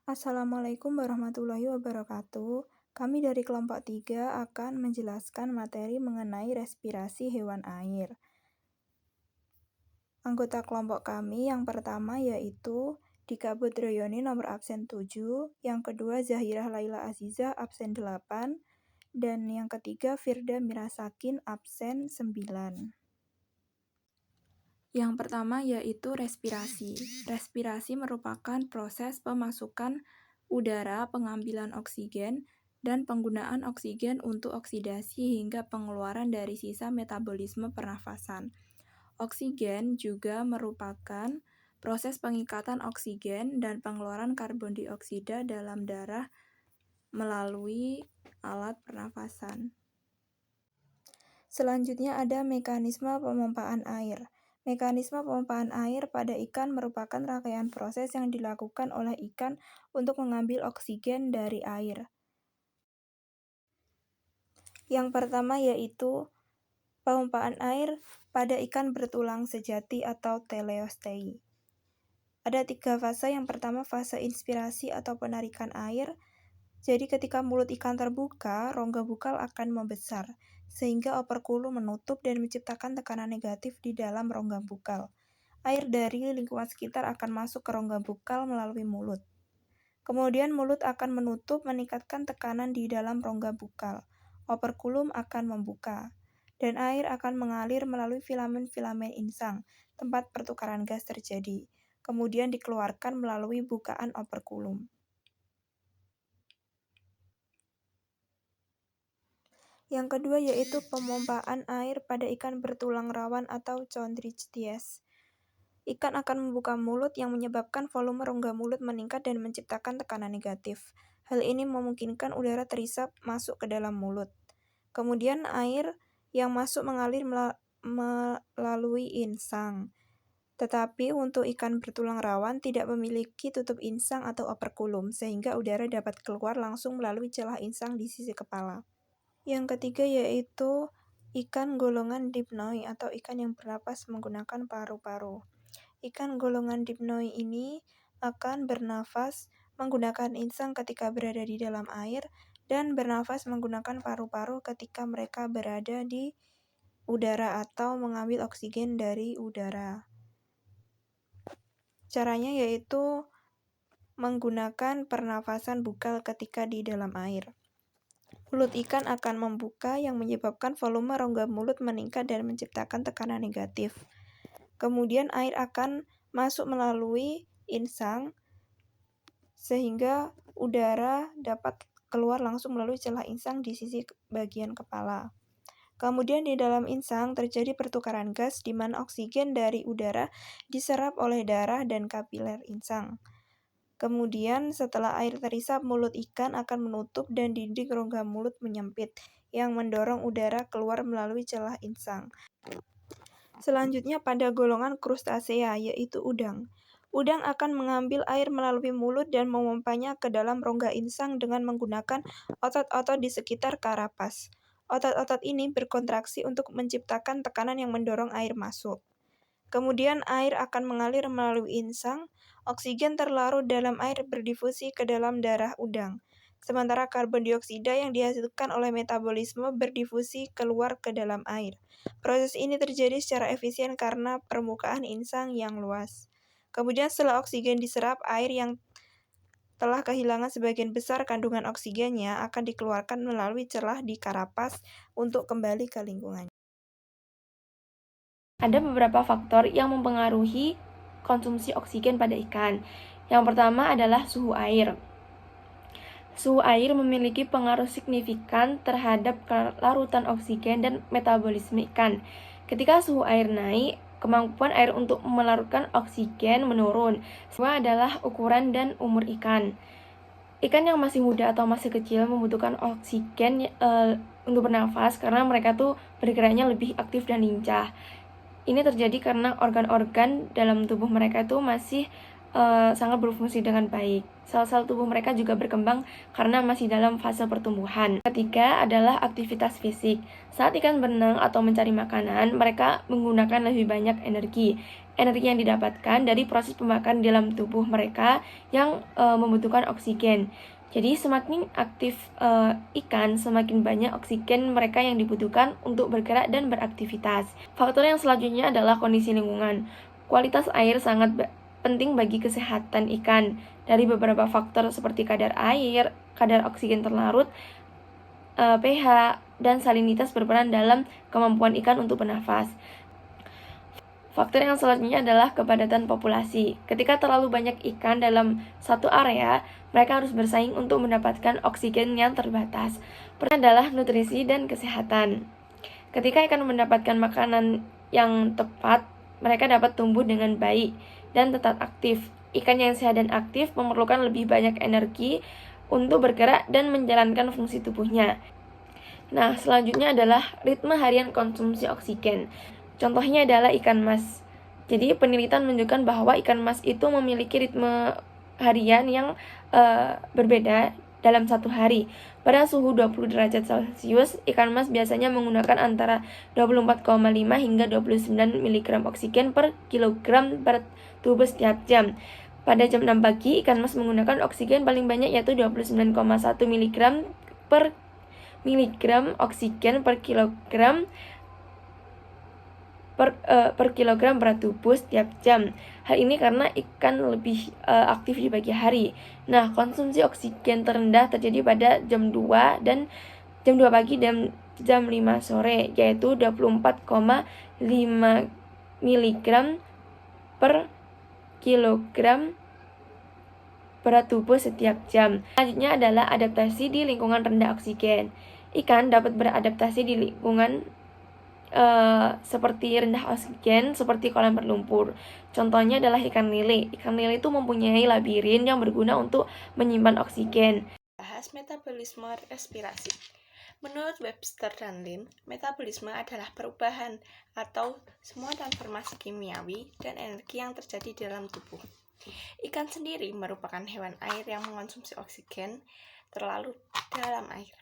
Assalamualaikum warahmatullahi wabarakatuh. Kami dari kelompok 3 akan menjelaskan materi mengenai respirasi hewan air. Anggota kelompok kami yang pertama yaitu Dika Budroyoni nomor absen 7, yang kedua Zahirah Laila Aziza absen 8, dan yang ketiga Firda Mirasakin absen 9. Yang pertama yaitu respirasi. Respirasi merupakan proses pemasukan udara, pengambilan oksigen, dan penggunaan oksigen untuk oksidasi hingga pengeluaran dari sisa metabolisme pernafasan. Oksigen juga merupakan proses pengikatan oksigen dan pengeluaran karbon dioksida dalam darah melalui alat pernafasan. Selanjutnya ada mekanisme pemompaan air. Mekanisme pemompaan air pada ikan merupakan rangkaian proses yang dilakukan oleh ikan untuk mengambil oksigen dari air. Yang pertama yaitu pemompaan air pada ikan bertulang sejati atau teleostei. Ada 3 fase. Yang pertama fase inspirasi atau penarikan air. Jadi ketika mulut ikan terbuka, rongga bukal akan membesar, sehingga operkulum menutup dan menciptakan tekanan negatif di dalam rongga bukal. Air dari lingkungan sekitar akan masuk ke rongga bukal melalui mulut. Kemudian mulut akan menutup, meningkatkan tekanan di dalam rongga bukal. Operkulum akan membuka, dan air akan mengalir melalui filamen-filamen insang, tempat pertukaran gas terjadi. Kemudian dikeluarkan melalui bukaan operkulum. Yang kedua yaitu pemompaan air pada ikan bertulang rawan atau chondrichthyes. Ikan akan membuka mulut yang menyebabkan volume rongga mulut meningkat dan menciptakan tekanan negatif. Hal ini memungkinkan udara terisap masuk ke dalam mulut. Kemudian air yang masuk mengalir melalui insang. Tetapi untuk ikan bertulang rawan tidak memiliki tutup insang atau operkulum, sehingga udara dapat keluar langsung melalui celah insang di sisi kepala. Yang ketiga yaitu ikan golongan dipnoi atau ikan yang bernapas menggunakan paru-paru. Ikan golongan dipnoi ini akan bernafas menggunakan insang ketika berada di dalam air dan bernafas menggunakan paru-paru ketika mereka berada di udara atau mengambil oksigen dari udara. Caranya yaitu menggunakan pernafasan bukal ketika di dalam air. Mulut ikan akan membuka yang menyebabkan volume rongga mulut meningkat dan menciptakan tekanan negatif. Kemudian air akan masuk melalui insang sehingga udara dapat keluar langsung melalui celah insang di sisi bagian kepala. Kemudian di dalam insang terjadi pertukaran gas di mana oksigen dari udara diserap oleh darah dan kapiler insang. Kemudian setelah air terisap, mulut ikan akan menutup dan dinding rongga mulut menyempit, yang mendorong udara keluar melalui celah insang. Selanjutnya pada golongan krustasea, yaitu udang. Udang akan mengambil air melalui mulut dan memompanya ke dalam rongga insang dengan menggunakan otot-otot di sekitar karapas. Otot-otot ini berkontraksi untuk menciptakan tekanan yang mendorong air masuk. Kemudian air akan mengalir melalui insang, oksigen terlarut dalam air berdifusi ke dalam darah udang, sementara karbon dioksida yang dihasilkan oleh metabolisme berdifusi keluar ke dalam air. Proses ini terjadi secara efisien karena permukaan insang yang luas. Kemudian setelah oksigen diserap, air yang telah kehilangan sebagian besar kandungan oksigennya akan dikeluarkan melalui celah di karapas untuk kembali ke lingkungan. Ada beberapa faktor yang mempengaruhi konsumsi oksigen pada ikan. Yang pertama adalah suhu air. Suhu air memiliki pengaruh signifikan terhadap kelarutan oksigen dan metabolisme ikan. Ketika suhu air naik, kemampuan air untuk melarutkan oksigen menurun. Semua adalah ukuran dan umur ikan. Ikan yang masih muda atau masih kecil membutuhkan oksigen untuk bernafas karena mereka tuh bergeraknya lebih aktif dan lincah. Ini terjadi karena organ-organ dalam tubuh mereka itu masih sangat berfungsi dengan baik. Sel-sel tubuh mereka juga berkembang karena masih dalam fase pertumbuhan. Ketiga adalah aktivitas fisik. Saat ikan berenang atau mencari makanan, mereka menggunakan lebih banyak energi. energi yang didapatkan dari proses pembakaran di dalam tubuh mereka yang membutuhkan oksigen. Jadi semakin aktif ikan, semakin banyak oksigen mereka yang dibutuhkan untuk bergerak dan beraktivitas. Faktor yang selanjutnya adalah kondisi lingkungan. Kualitas air sangat penting bagi kesehatan ikan. Dari beberapa faktor seperti kadar air, kadar oksigen terlarut, pH, dan salinitas berperan dalam kemampuan ikan untuk bernafas. Faktor yang selanjutnya adalah kepadatan populasi. Ketika terlalu banyak ikan dalam satu area, mereka harus bersaing untuk mendapatkan oksigen yang terbatas. Pertama adalah nutrisi dan kesehatan. Ketika ikan mendapatkan makanan yang tepat, mereka dapat tumbuh dengan baik dan tetap aktif. Ikan yang sehat dan aktif memerlukan lebih banyak energi untuk bergerak dan menjalankan fungsi tubuhnya. Nah, selanjutnya adalah ritme harian konsumsi oksigen. Contohnya adalah ikan mas. Jadi penelitian menunjukkan bahwa ikan mas itu memiliki ritme harian yang berbeda dalam satu hari. Pada suhu 20 derajat Celcius, ikan mas biasanya menggunakan antara 24,5 hingga 29 mg oksigen per kilogram berat tubuh setiap jam. Pada jam 6 pagi, ikan mas menggunakan oksigen paling banyak yaitu 29,1 mg per miligram oksigen per kilogram per kilogram berat tubuh setiap jam. Hal ini karena ikan lebih aktif di pagi hari. Nah, konsumsi oksigen terendah terjadi pada jam 2 pagi dan jam 5 sore, yaitu 24,5 mg per kilogram berat tubuh setiap jam. Selanjutnya adalah adaptasi di lingkungan rendah oksigen. Ikan dapat beradaptasi di lingkungan seperti rendah oksigen, seperti kolam berlumpur. Contohnya adalah ikan lele. Ikan lele itu mempunyai labirin yang berguna untuk menyimpan oksigen. Bahas metabolisme respirasi. Menurut Webster dan Lin, metabolisme adalah perubahan atau semua transformasi kimiawi dan energi yang terjadi dalam tubuh. Ikan sendiri merupakan hewan air yang mengonsumsi oksigen terlarut dalam air.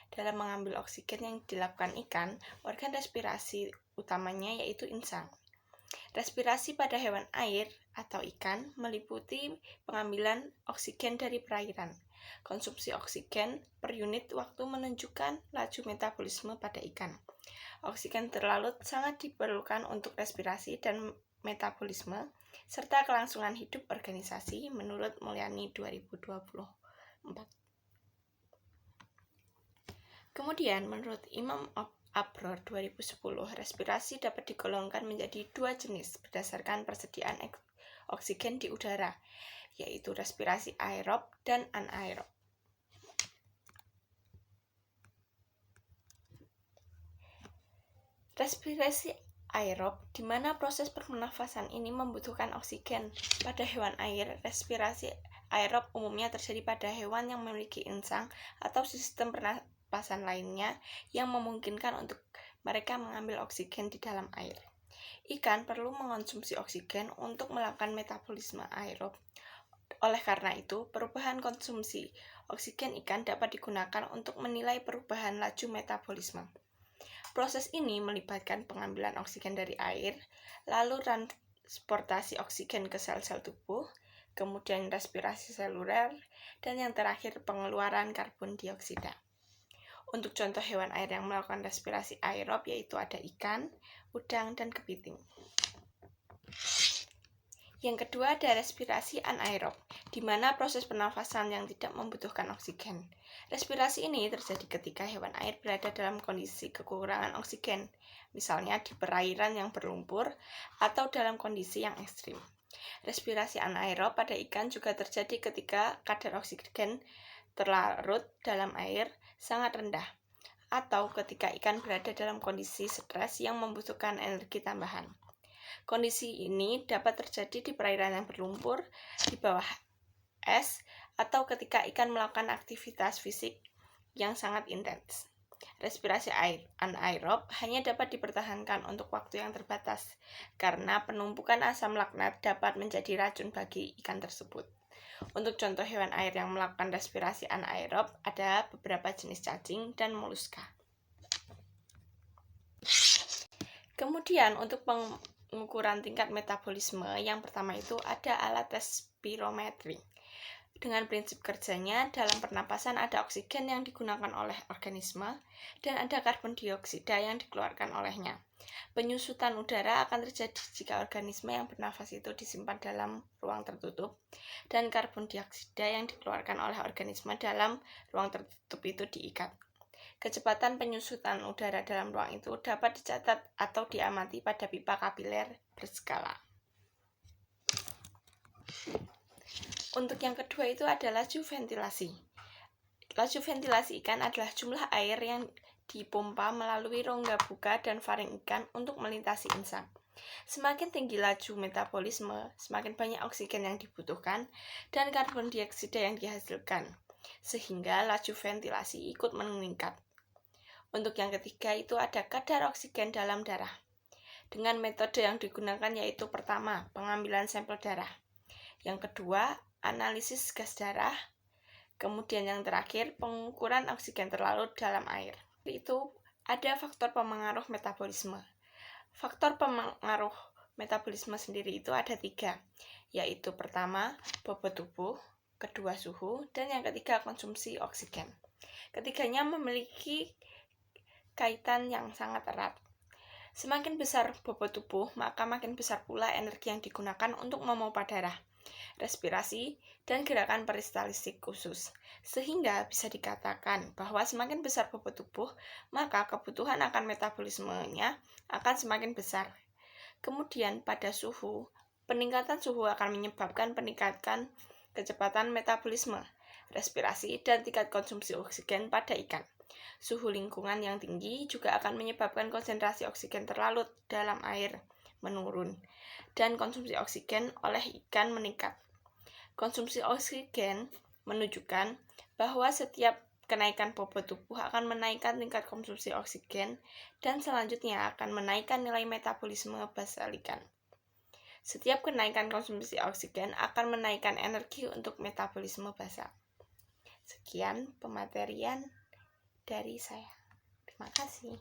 Dalam mengambil oksigen yang dilakukan ikan, organ respirasi utamanya yaitu insang. Respirasi pada hewan air atau ikan meliputi pengambilan oksigen dari perairan. Konsumsi oksigen per unit waktu menunjukkan laju metabolisme pada ikan. Oksigen terlarut sangat diperlukan untuk respirasi dan metabolisme, serta kelangsungan hidup organisasi menurut Mulyani 2024. Kemudian, menurut Imam Abror 2010, respirasi dapat digolongkan menjadi dua jenis berdasarkan persediaan oksigen di udara, yaitu respirasi aerob dan anaerob. Respirasi aerob, di mana proses pernafasan ini membutuhkan oksigen. Pada hewan air, respirasi aerob umumnya terjadi pada hewan yang memiliki insang atau sistem pernafasan lainnya yang memungkinkan untuk mereka mengambil oksigen di dalam air. Ikan perlu mengonsumsi oksigen untuk melakukan metabolisme aerob. Oleh karena itu, perubahan konsumsi oksigen ikan dapat digunakan untuk menilai perubahan laju metabolisme. Proses ini melibatkan pengambilan oksigen dari air, lalu transportasi oksigen ke sel-sel tubuh, kemudian respirasi seluler, dan yang terakhir pengeluaran karbon dioksida. Untuk contoh hewan air yang melakukan respirasi aerob yaitu ada ikan, udang, dan kepiting. Yang kedua ada respirasi anaerob, di mana proses pernafasan yang tidak membutuhkan oksigen. Respirasi ini terjadi ketika hewan air berada dalam kondisi kekurangan oksigen, misalnya di perairan yang berlumpur atau dalam kondisi yang ekstrim. Respirasi anaerob pada ikan juga terjadi ketika kadar oksigen terlarut dalam air sangat rendah, atau ketika ikan berada dalam kondisi stres yang membutuhkan energi tambahan. Kondisi ini dapat terjadi di perairan yang berlumpur, di bawah es, atau ketika ikan melakukan aktivitas fisik yang sangat intens. Respirasi anaerob hanya dapat dipertahankan untuk waktu yang terbatas, karena penumpukan asam laknat dapat menjadi racun bagi ikan tersebut. Untuk contoh hewan air yang melakukan respirasi anaerob ada beberapa jenis cacing dan moluska. Kemudian untuk pengukuran tingkat metabolisme, yang pertama itu ada alat tes spirometri. Dengan prinsip kerjanya, dalam pernapasan ada oksigen yang digunakan oleh organisme dan ada karbon dioksida yang dikeluarkan olehnya. Penyusutan udara akan terjadi jika organisme yang bernafas itu disimpan dalam ruang tertutup dan karbon dioksida yang dikeluarkan oleh organisme dalam ruang tertutup itu diikat. Kecepatan penyusutan udara dalam ruang itu dapat dicatat atau diamati pada pipa kapiler berskala. Untuk yang kedua itu ada laju ventilasi. Laju ventilasi ikan adalah jumlah air yang dipompa melalui rongga buka dan faring ikan untuk melintasi insang. Semakin tinggi laju metabolisme, semakin banyak oksigen yang dibutuhkan dan karbon dioksida yang dihasilkan, sehingga laju ventilasi ikut meningkat. Untuk yang ketiga itu ada kadar oksigen dalam darah. Dengan metode yang digunakan yaitu pertama, pengambilan sampel darah. Yang kedua, analisis gas darah. Kemudian yang terakhir, pengukuran oksigen terlarut dalam air. Itu ada faktor pemengaruh metabolisme. Faktor pemengaruh metabolisme sendiri itu ada 3, yaitu pertama, bobot tubuh, kedua suhu, dan yang ketiga konsumsi oksigen. Ketiganya memiliki kaitan yang sangat erat. Semakin besar bobot tubuh, maka makin besar pula energi yang digunakan untuk memompa darah, respirasi, dan gerakan peristaltik khusus. Sehingga bisa dikatakan bahwa semakin besar bobot tubuh, maka kebutuhan akan metabolismenya akan semakin besar. Kemudian pada suhu, peningkatan suhu akan menyebabkan peningkatan kecepatan metabolisme, respirasi, dan tingkat konsumsi oksigen pada ikan. Suhu lingkungan yang tinggi juga akan menyebabkan konsentrasi oksigen terlarut dalam air menurun dan konsumsi oksigen oleh ikan meningkat. Konsumsi oksigen menunjukkan bahwa setiap kenaikan bobot tubuh akan menaikkan tingkat konsumsi oksigen dan selanjutnya akan menaikkan nilai metabolisme basal ikan. Setiap kenaikan konsumsi oksigen akan menaikkan energi untuk metabolisme basal. Sekian pematerian dari saya. Terima kasih.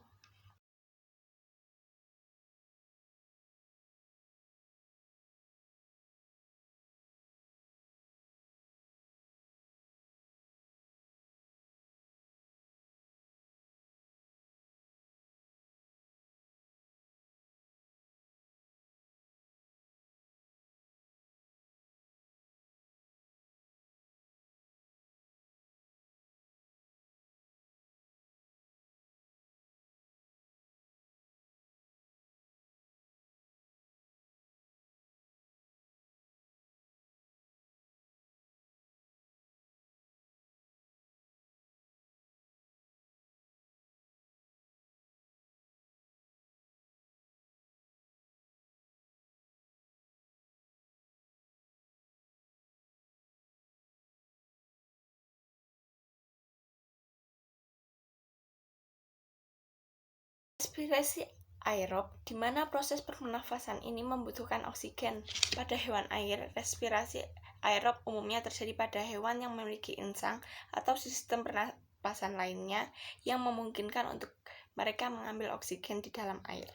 Respirasi aerob, di mana proses pernafasan ini membutuhkan oksigen. Pada hewan air, respirasi aerob umumnya terjadi pada hewan yang memiliki insang atau sistem pernapasan lainnya yang memungkinkan untuk mereka mengambil oksigen di dalam air.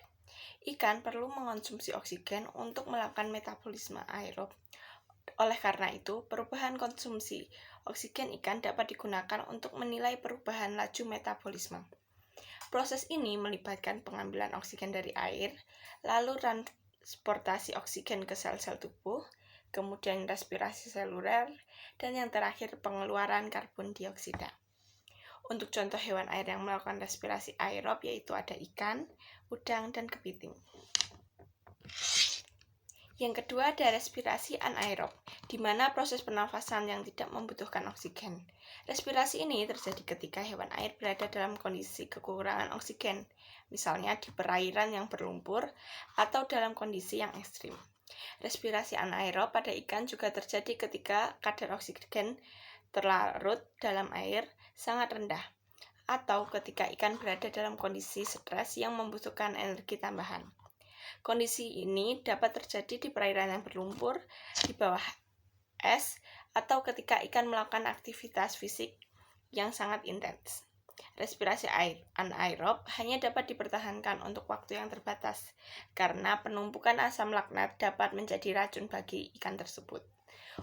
Ikan perlu mengonsumsi oksigen untuk melakukan metabolisme aerob. Oleh karena itu, perubahan konsumsi oksigen ikan dapat digunakan untuk menilai perubahan laju metabolisme. Proses ini melibatkan pengambilan oksigen dari air, lalu transportasi oksigen ke sel-sel tubuh, kemudian respirasi seluler, dan yang terakhir pengeluaran karbon dioksida. Untuk contoh hewan air yang melakukan respirasi aerob yaitu ada ikan, udang, dan kepiting. Yang kedua ada respirasi anaerob, di mana proses pernafasan yang tidak membutuhkan oksigen. Respirasi ini terjadi ketika hewan air berada dalam kondisi kekurangan oksigen, misalnya di perairan yang berlumpur atau dalam kondisi yang ekstrim. Respirasi anaerob pada ikan juga terjadi ketika kadar oksigen terlarut dalam air sangat rendah, atau ketika ikan berada dalam kondisi stres yang membutuhkan energi tambahan. Kondisi ini dapat terjadi di perairan yang berlumpur, di bawah es, atau ketika ikan melakukan aktivitas fisik yang sangat intens. Respirasi anaerob hanya dapat dipertahankan untuk waktu yang terbatas, karena penumpukan asam laknat dapat menjadi racun bagi ikan tersebut.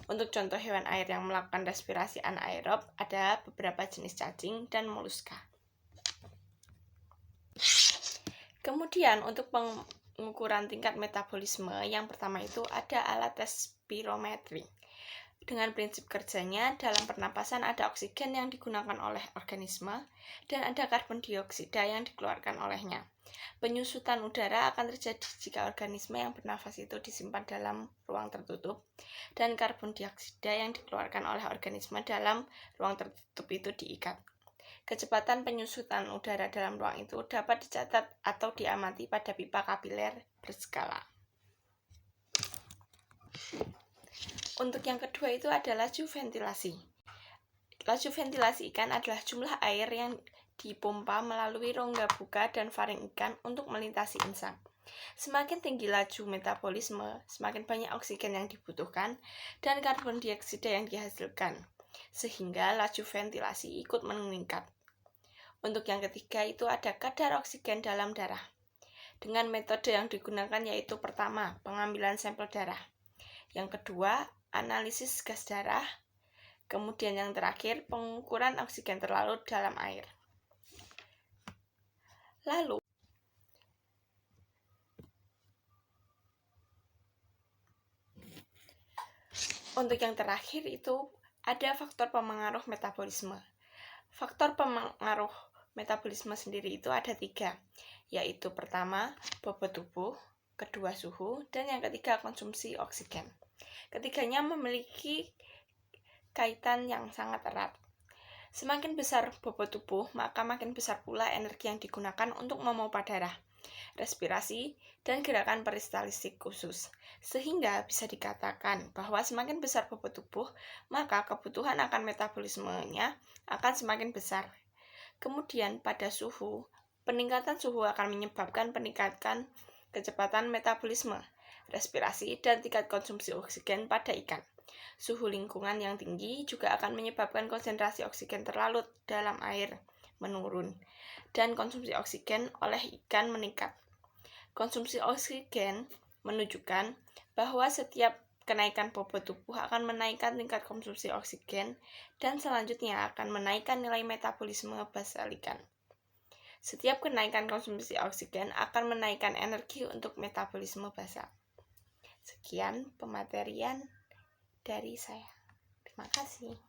Untuk contoh hewan air yang melakukan respirasi anaerob, ada beberapa jenis cacing dan moluska. Kemudian untuk pengukuran tingkat metabolisme, yang pertama itu ada alat tes spirometri. Dengan prinsip kerjanya, dalam pernapasan ada oksigen yang digunakan oleh organisme dan ada karbon dioksida yang dikeluarkan olehnya. Penyusutan udara akan terjadi jika organisme yang bernafas itu disimpan dalam ruang tertutup dan karbon dioksida yang dikeluarkan oleh organisme dalam ruang tertutup itu diikat. Kecepatan penyusutan udara dalam ruang itu dapat dicatat atau diamati pada pipa kapiler berskala. Untuk yang kedua itu ada laju ventilasi. Laju ventilasi ikan adalah jumlah air yang dipompa melalui rongga buka dan faring ikan untuk melintasi insang. Semakin tinggi laju metabolisme, semakin banyak oksigen yang dibutuhkan dan karbon dioksida yang dihasilkan, sehingga laju ventilasi ikut meningkat. Untuk yang ketiga itu ada kadar oksigen dalam darah. Dengan metode yang digunakan yaitu pertama, pengambilan sampel darah. Yang kedua, analisis gas darah. Kemudian yang terakhir, pengukuran oksigen terlarut dalam air. Lalu, untuk yang terakhir itu ada faktor pemengaruh metabolisme. Faktor pemengaruh metabolisme sendiri itu ada 3, yaitu pertama, bobot tubuh, kedua suhu, dan yang ketiga konsumsi oksigen. Ketiganya memiliki kaitan yang sangat erat. Semakin besar bobot tubuh, maka makin besar pula energi yang digunakan untuk memompa darah, respirasi, dan gerakan peristalsis khusus. Sehingga bisa dikatakan bahwa semakin besar bobot tubuh, maka kebutuhan akan metabolismenya akan semakin besar. Kemudian pada suhu, peningkatan suhu akan menyebabkan peningkatan kecepatan metabolisme, respirasi, dan tingkat konsumsi oksigen pada ikan. Suhu lingkungan yang tinggi juga akan menyebabkan konsentrasi oksigen terlarut dalam air menurun, dan konsumsi oksigen oleh ikan meningkat. Konsumsi oksigen menunjukkan bahwa setiap kenaikan bobot tubuh akan menaikkan tingkat konsumsi oksigen, dan selanjutnya akan menaikkan nilai metabolisme basal ikan. Setiap kenaikan konsumsi oksigen akan menaikkan energi untuk metabolisme basal. Sekian pematerian dari saya. Terima kasih.